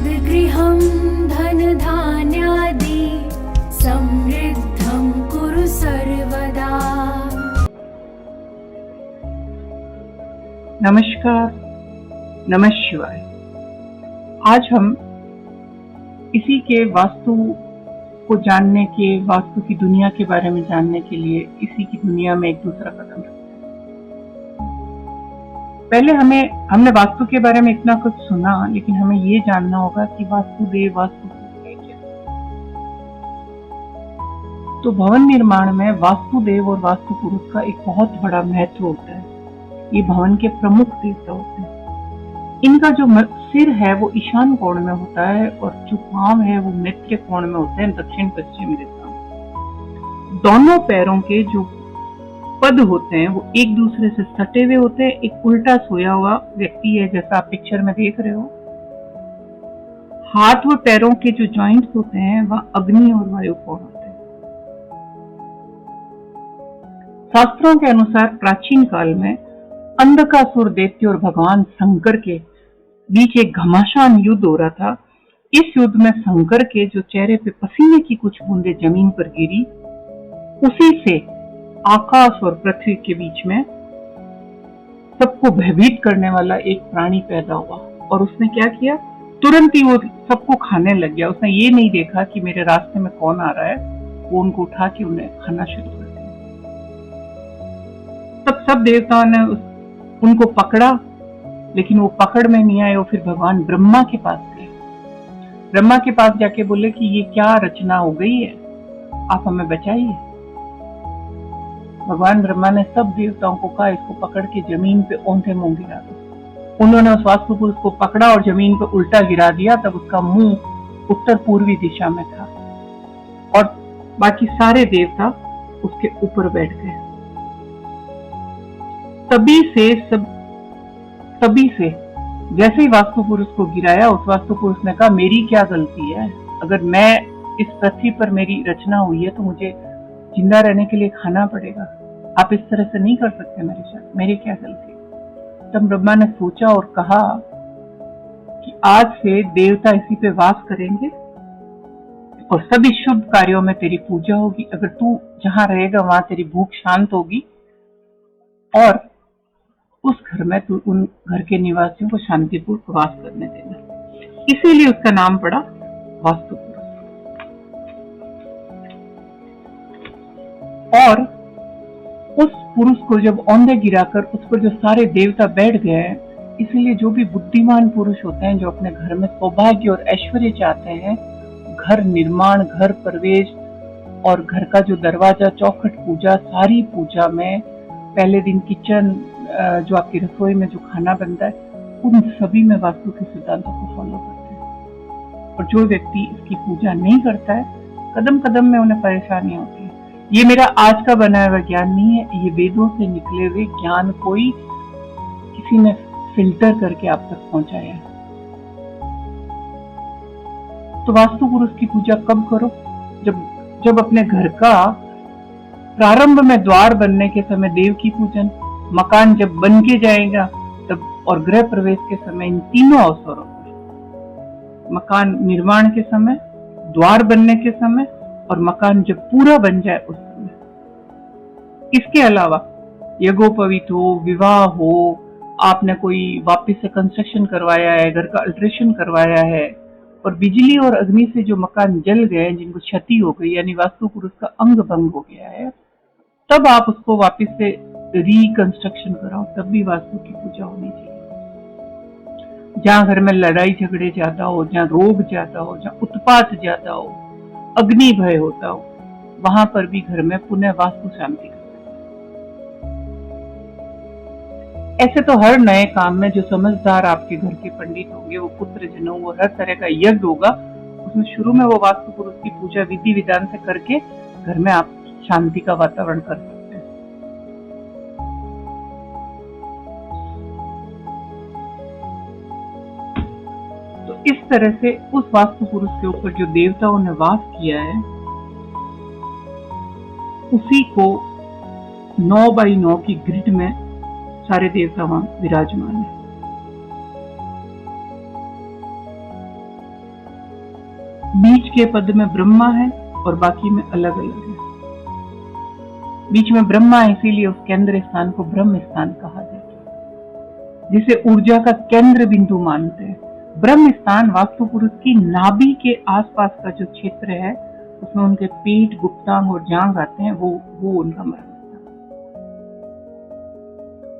तद्गृहं धनधान्यादि समृद्धं कुरु सर्वदा। नमस्कार, नमः शिवाय। आज हम इसी के वास्तु को जानने के, वास्तु की दुनिया के बारे में जानने के लिए इसी की दुनिया में एक दूसरा कदम रखते हैं। पहले हमने वास्तु के बारे में इतना कुछ सुना, लेकिन हमें ये जानना होगा कि वास्तुदेव, वास्तु है क्या। तो भवन निर्माण में वास्तुदेव और वास्तु पुरुष का एक बहुत बड़ा महत्व होता है। ये भवन के प्रमुख देवता होते हैं। इनका जो सिर है वो ईशान कोण में होता है और जो पांव है वो मृत्य कोण में होते हैं, दक्षिण पश्चिम दिशा में। दोनों पैरों के जो पद होते हैं वो एक दूसरे से सटे हुए होते हैं। एक उल्टा सोया हुआ व्यक्ति है, जैसा आप पिक्चर में देख रहे हो। हाथ व पैरों के जो जॉइंट्स होते हैं वह अग्नि और वायु कोण होते हैं। शास्त्रों के अनुसार प्राचीन काल में अंधकासुर दैत्य और भगवान शंकर के बीच एक घमासान युद्ध हो रहा था। इस युद्ध में शंकर के जो चेहरे पे पसीने की कुछ बूंदें जमीन पर गिरी, उसी से आकाश और पृथ्वी के बीच में सबको भयभीत करने वाला एक प्राणी पैदा हुआ। और उसने क्या किया, तुरंत ही वो सबको खाने लग गया। उसने ये नहीं देखा कि मेरे रास्ते में कौन आ रहा है, वो उनको उठा के उन्हें खाना शुरू कर दिया। तब सब देवताओं ने उनको पकड़ा, लेकिन वो पकड़ में नहीं आए। वो फिर भगवान ब्रह्मा के पास गए। ब्रह्मा के पास जाके बोले कि ये क्या रचना हो गई है, आप हमें बचाइए। भगवान ब्रह्मा ने सब देवताओं को कहा, इसको पकड़ के जमीन पे औंधे मुंह गिरा दो। उन्होंने उस वास्तु पुरुष को पकड़ा और जमीन पे उल्टा गिरा दिया। तब उसका मुंह उत्तर पूर्वी दिशा में था और बाकी सारे देवता उसके ऊपर बैठ गए। तभी से जैसे ही वास्तु पुरुष को गिराया, उस वास्तु पुरुष ने कहा, मेरी क्या गलती है? अगर मैं इस पृथ्वी पर मेरी रचना हुई है तो मुझे जिंदा रहने के लिए खाना पड़ेगा। आप इस तरह से नहीं कर सकते मेरे साथ, मेरी क्या गलती? तब ब्रह्मा ने सोचा और कहा कि आज से देवता इसी पे वास करेंगे और सभी शुभ कार्यों में तेरी पूजा होगी। अगर तू जहां रहेगा वहां तेरी भूख शांत होगी और उस घर में तू उन घर के निवासियों को शांतिपूर्वक वास करने देना। इसीलिए उसका नाम पड़ा वास्तु पुरुष। और उस पुरुष को जब औंधे गिराकर उस पर जो सारे देवता बैठ गए, इसीलिए जो भी बुद्धिमान पुरुष होते हैं, जो अपने घर में सौभाग्य और ऐश्वर्य चाहते हैं, घर निर्माण, घर प्रवेश और घर का जो दरवाजा, चौखट पूजा, सारी पूजा में पहले दिन किचन, जो आपकी रसोई में जो खाना बनता है, उन सभी में वास्तु के सिद्धांतों को फॉलो करते हैं। और जो व्यक्ति इसकी पूजा नहीं करता है, कदम कदम में उन्हें परेशानी होती है। ये मेरा आज का बनाया हुआ ज्ञान नहीं है, ये वेदों से निकले हुए ज्ञान कोई किसी ने फिल्टर करके आप तक पहुंचाया है। तो वास्तु पुरुष की पूजा कब करो? जब अपने घर का प्रारंभ में द्वार बनने के समय देव की पूजन, मकान जब बन के जाएगा तब, और गृह प्रवेश के समय, इन तीनों अवसरों पर, मकान निर्माण के समय, द्वार बनने के समय और मकान जब पूरा बन जाए उस समय। इसके अलावा यज्ञोपवीत हो, विवाह हो, आपने कोई वापस से कंस्ट्रक्शन करवाया है, घर का अल्ट्रेशन करवाया है और बिजली और अग्नि से जो मकान जल गए, जिनको क्षति हो गई, यानी वास्तु पुरुष का अंग भंग हो गया है, तब आप उसको वापस से रिकंस्ट्रक्शन कराओ, तब भी वास्तु की पूजा होनी चाहिए। जहां घर में लड़ाई झगड़े ज्यादा हो, जहां रोग ज्यादा हो, जहां उत्पात ज्यादा हो, अग्नि भय होता हो, वहां पर भी घर में पुनः वास्तु शांति करते हैं। ऐसे तो हर नए काम में जो समझदार आपके घर के पंडित होंगे, वो पुत्र जनों, वो हर तरह का यज्ञ होगा, उसमें शुरू में वो वास्तु पुरुष की पूजा विधि विधान से करके घर में आप शांति का वातावरण कर सकते हैं। तो इस तरह से उस वास्तु पुरुष के ऊपर जो देवताओं ने वास किया है, उसी को 9x9 की ग्रिड में सारे देवता वहां विराजमान है। के पद में ब्रह्मा है और बाकी में अलग अलग है। बीच में ब्रह्मा है, इसीलिए उस केंद्र स्थान को ब्रह्म स्थान कहा जाता है, जिसे ऊर्जा का केंद्र बिंदु मानते हैं। ब्रह्म स्थान वास्तु पुरुष की नाभि के आसपास का जो क्षेत्र है, उसमें उनके पीठ, गुप्तांग और जांघ आते हैं, वो उनका ब्रह्म स्थान।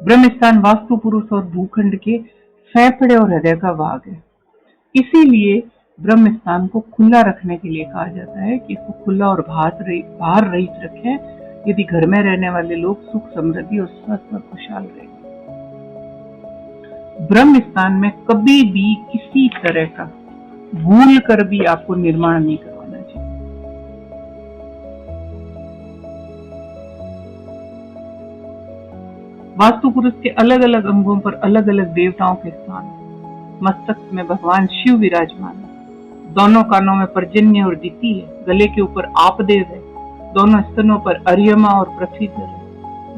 ब्रह्म स्थान वास्तु पुरुष और भूखंड के फेफड़े और हृदय का भाग है। इसीलिए ब्रह्म स्थान को खुला रखने के लिए कहा जाता है कि इसको खुला और बाहर रहित रखें, यदि घर में रहने वाले लोग सुख, समृद्धि और स्वस्थ और खुशहाल रहेंगे। ब्रह्म स्थान में कभी भी किसी तरह का भूल कर भी आपको निर्माण नहीं करवाना चाहिए। वास्तु पुरुष के अलग अलग अंगों पर अलग अलग देवताओं के स्थान है। मस्तक में भगवान शिव विराजमान है, दोनों कानों में पर्जन्य और दिति है, गले के ऊपर आपदेव है, दोनों स्तनों पर अर्यमा और पृथ्वीधर है,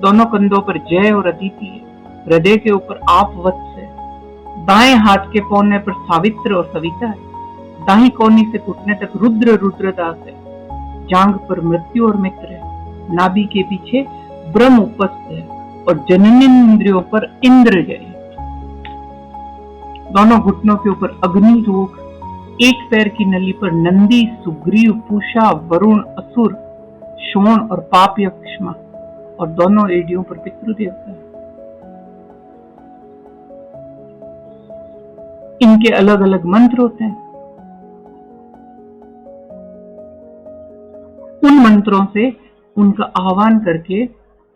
दोनों कंधों पर जय और अदिति है, हृदय के ऊपर आप वत्स है, दाएं हाथ के कोने पर सावित्र और सविता है, दाहिनी कोनी से घुटने तक रुद्रदास है, जांघ पर मृत्यु और मित्र है, नाभि के पीछे ब्रह्म उपस्थ है और जननेन्द्रियों पर इंद्रजय है। दोनों घुटनों के ऊपर अग्नि रोग, एक पैर की नली पर नंदी, सुग्रीव, पूषा, वरुण, असुर, शोण और पाप यक्ष्मा, और दोनों एडियों पर पितृदेवता है। इनके अलग अलग मंत्र होते हैं। उन मंत्रों से उनका आह्वान करके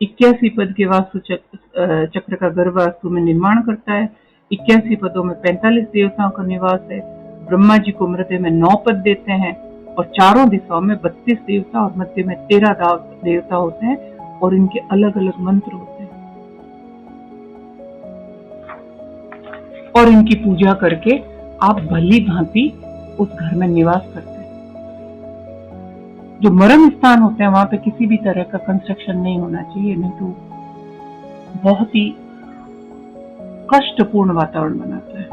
81 पद के वास्तु चक्र का गर्भ वास्तु में निर्माण करता है। 81 पदों में 45 देवताओं का निवास है। ब्रह्मा जी को मृदय में 9 पद देते हैं और चारों दिशाओं में 32 देवता और मध्य में 13 देवता होते हैं और इनके अलग अलग मंत्र होते हैं और इनकी पूजा करके आप भली भांति उस घर में निवास करते हैं। जो मर्म स्थान होते हैं वहां पे किसी भी तरह का कंस्ट्रक्शन नहीं होना चाहिए, नहीं तो बहुत ही कष्टपूर्ण वातावरण बनाता है।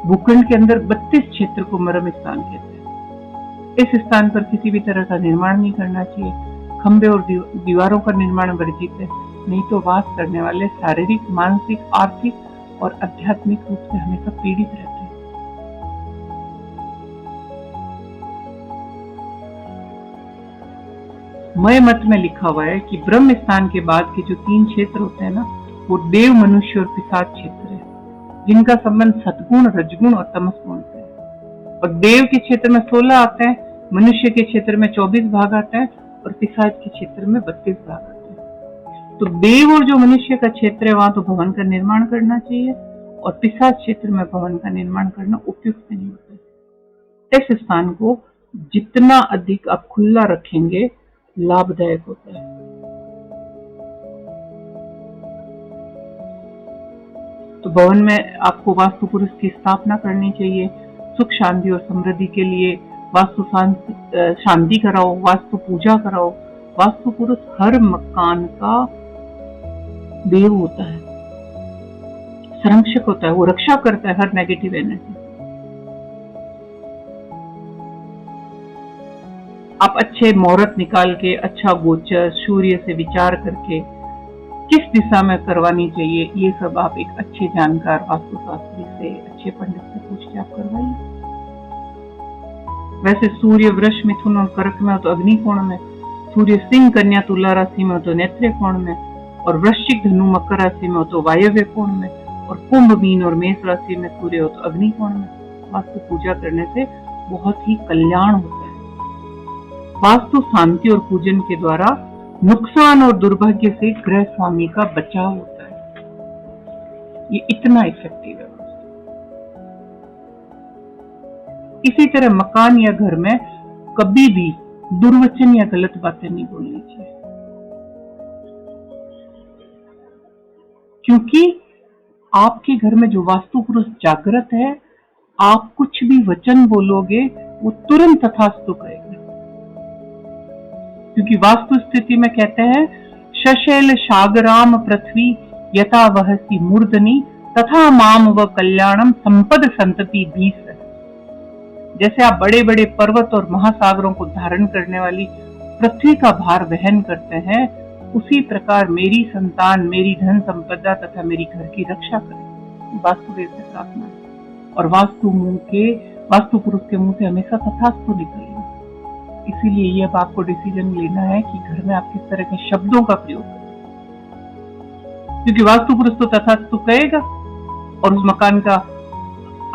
भूखंड के अंदर 32 क्षेत्र को मर्म स्थान कहते हैं। इस स्थान पर किसी भी तरह का निर्माण नहीं करना चाहिए। खंबे और दीवारों का निर्माण वर्जित है, नहीं तो वास करने वाले शारीरिक, मानसिक, आर्थिक और आध्यात्मिक रूप से हमेशा पीड़ित रहते हैं। मय मत में लिखा हुआ है कि ब्रह्म स्थान के बाद के जो 3 क्षेत्र होते हैं ना, वो देव, मनुष्य और पिशाच क्षेत्र है, जिनका संबंध सद्गुण, रजगुण और तमस गुण से है। और देव के क्षेत्र में 16 आते हैं, मनुष्य के क्षेत्र में 24 भाग आते हैं और पिशाच के क्षेत्र में 32 भाग आते हैं। तो देव और जो मनुष्य का क्षेत्र है वहां तो भवन का निर्माण करना चाहिए और पिशाच क्षेत्र में भवन का निर्माण करना उपयुक्त नहीं होता। इस स्थान को जितना अधिक आप खुला रखेंगे लाभदायक होता है। तो भवन में आपको वास्तु पुरुष की स्थापना करनी चाहिए। सुख, शांति और समृद्धि के लिए वास्तु शांति कराओ, वास्तु पूजा कराओ। वास्तु पुरुष हर मकान का देव होता है, संरक्षक होता है, वो रक्षा करता है हर नेगेटिव एनर्जी। आप अच्छे मुहूर्त निकाल के, अच्छा गोचर, सूर्य से विचार करके किस दिशा में करवानी चाहिए, ये सब आप एक अच्छे जानकार वास्तुशास्त्री से, अच्छे पंडित से पूछ के आप करवाइए। वैसे सूर्य वृष, मिथुन और कर्क में हो तो अग्नि कोण में, सूर्य सिंह, कन्या, तुला राशि में हो तो नेत्र कोण में, और वृश्चिक, धनु, मकर राशि में हो तो वायव्य कोण में, और कुंभ, मीन और मेष राशि में सूर्य हो तो अग्नि कोण में। वास्तु पूजा करने से बहुत ही कल्याण होता है। वास्तु शांति और पूजन के द्वारा नुकसान और दुर्भाग्य से गृह स्वामी का बचाव होता है। ये इतना इफेक्टिव है। इसी तरह मकान या घर में कभी भी दुर्वचन या गलत बातें नहीं बोलनी चाहिए, क्योंकि आपके घर में जो वास्तु पुरुष जागृत है, आप कुछ भी वचन बोलोगे वो तुरंत तथास्तु करेगा। क्योंकि वास्तु स्थिति में कहते हैं शशैल सागराम पृथ्वी यथा वहसी मूर्धनि तथा माम व कल्याणम संपद संतति भीस। जैसे आप बड़े बड़े पर्वत और महासागरों को धारण करने वाली पृथ्वी का भार वहन करते हैं, उसी प्रकार मेरी संतान, मेरी धन संपदा तथा मेरी घर की रक्षा करें। वास्तुदेव से प्रार्थना है। और वास्तु पुरुष के मुंह से हमेशा तथास्तु निकलेगा। इसीलिए ये अब आपको डिसीजन लेना है कि घर में आप किस तरह के शब्दों का प्रयोग करें, क्योंकि वास्तु पुरुष तो तथास्तु कहेगा। और उस मकान का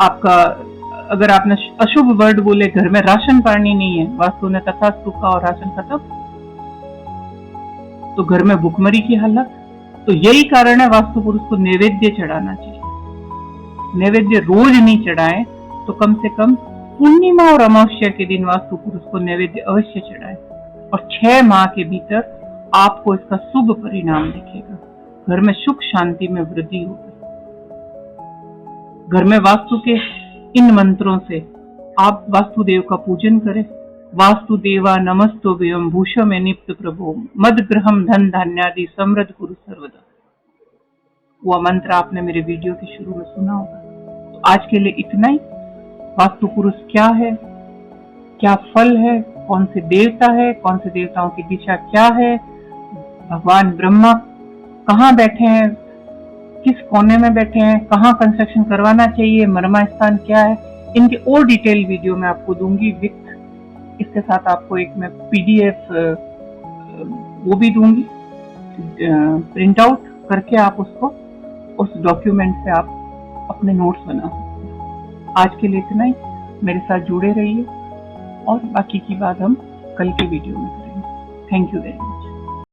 आपका, अगर आपने अशुभ वर्ड बोले, घर में राशन पानी नहीं है, वास्तु ने तथास्तु का और राशन का, तब तो घर में भुखमरी की हालत। तो यही कारण है वास्तु पुरुष को नैवेद्य चढ़ाना चाहिए। नैवेद्य रोज नहीं चढ़ाएं तो कम से कम पूर्णिमा और अमावस्या के दिन वास्तु पुरुष को नैवेद्य अवश्य चढ़ाएं, और 6 माह के भीतर आपको इसका शुभ परिणाम दिखेगा। घर में सुख शांति में वृद्धि होगी। घर में वास्तु के इन मंत्रों से आप वास्तुदेव का पूजन करें। वास्तुदेवा नमस्तोभ्यं भूषमे निप्त प्रभो मद ग्रहम धन धान्यादि समृद्ध कुरु सर्वदा। वह मंत्र आपने मेरे वीडियो के शुरू में सुना होगा। तो आज के लिए इतना ही। वास्तु पुरुष क्या है, क्या फल है, कौन से देवता है, कौन से देवताओं की दिशा क्या है, भगवान ब्रह्मा कहाँ बैठे हैं, किस कोने में बैठे हैं, कहाँ कंस्ट्रक्शन करवाना चाहिए, मर्मा स्थान क्या है, इनके और डिटेल वीडियो मैं आपको दूंगी। विथ इसके साथ आपको एक मैं PDF वो भी दूंगी, प्रिंट आउट करके आप उसको, उस डॉक्यूमेंट से आप अपने नोट्स बना सकते हैं। आज के लिए इतना ही। मेरे साथ जुड़े रहिए और बाकी की बात हम कल के वीडियो में करेंगे। Thank you very much.